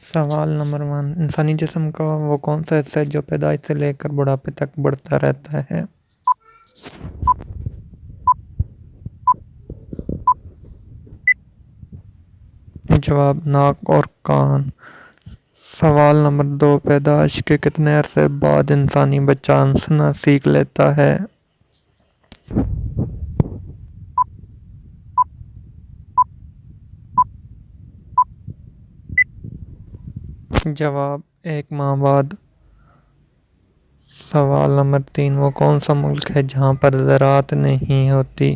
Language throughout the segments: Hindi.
सवाल नंबर 1, इंसानी जिस्म का वो कौन सा हिस्सा है जो पैदाइश से लेकर बुढ़ापे तक बढ़ता रहता है? जवाब, नाक और कान। सवाल नंबर 2, पैदाइश के कितने अरसे बाद इंसानी बच्चा हंसना सीख लेता है? जवाब, 1 माह बाद। सवाल नंबर 3, वो कौन सा मुल्क है जहाँ पर ज़राअत नहीं होती?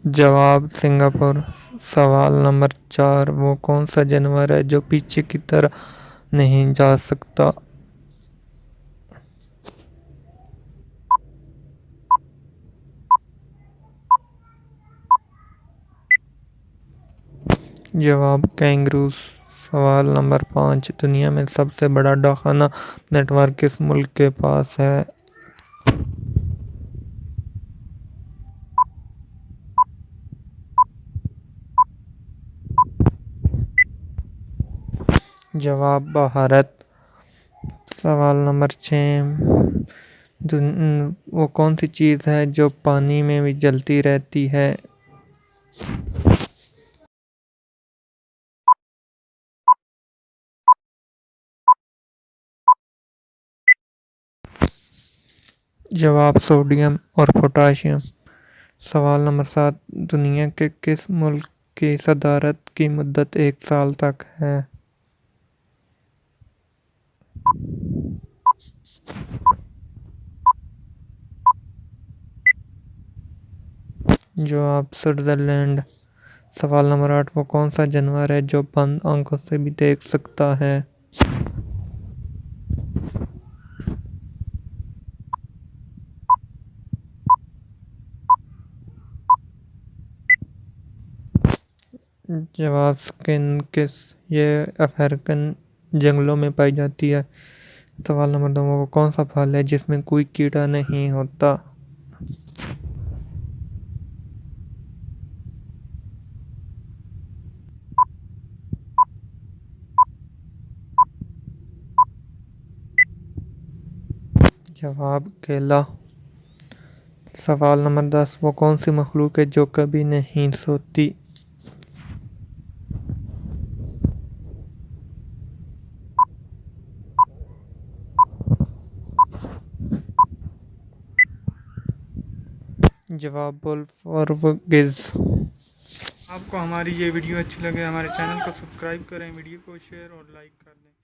जवाब, सिंगापुर। सवाल नंबर 4, वो कौन सा जानवर है जो पीछे की तरफ नहीं जा सकता? जवाब, कैंगरू। सवाल नंबर 5, दुनिया में सबसे बड़ा डाकखाना नेटवर्क किस मुल्क के पास है? जवाब, भारत। सवाल नंबर 6, वो कौन सी चीज़ है जो पानी में भी जलती रहती है? जवाब, सोडियम और पोटाशियम। सवाल नंबर 7, दुनिया के किस मुल्क की सदारत की मुद्दत 1 साल तक है? जवाब, स्विट्जरलैंड। सवाल नंबर 8, वो कौन सा जानवर है जो बंद आंखों से भी देख सकता है? जवाब, स्किनकिस। ये अफ्रीकन जंगलों में पाई जाती है। सवाल नंबर 2, वो कौन सा फल है जिसमें कोई कीड़ा नहीं होता? जवाब, केला। सवाल नंबर 10, वो कौन सी मखलूक है जो कभी नहीं सोती? जवाब, वुल्फ और गिज़। आपको हमारी ये वीडियो अच्छी लगे हमारे चैनल को सब्सक्राइब करें, वीडियो को शेयर और लाइक कर दें।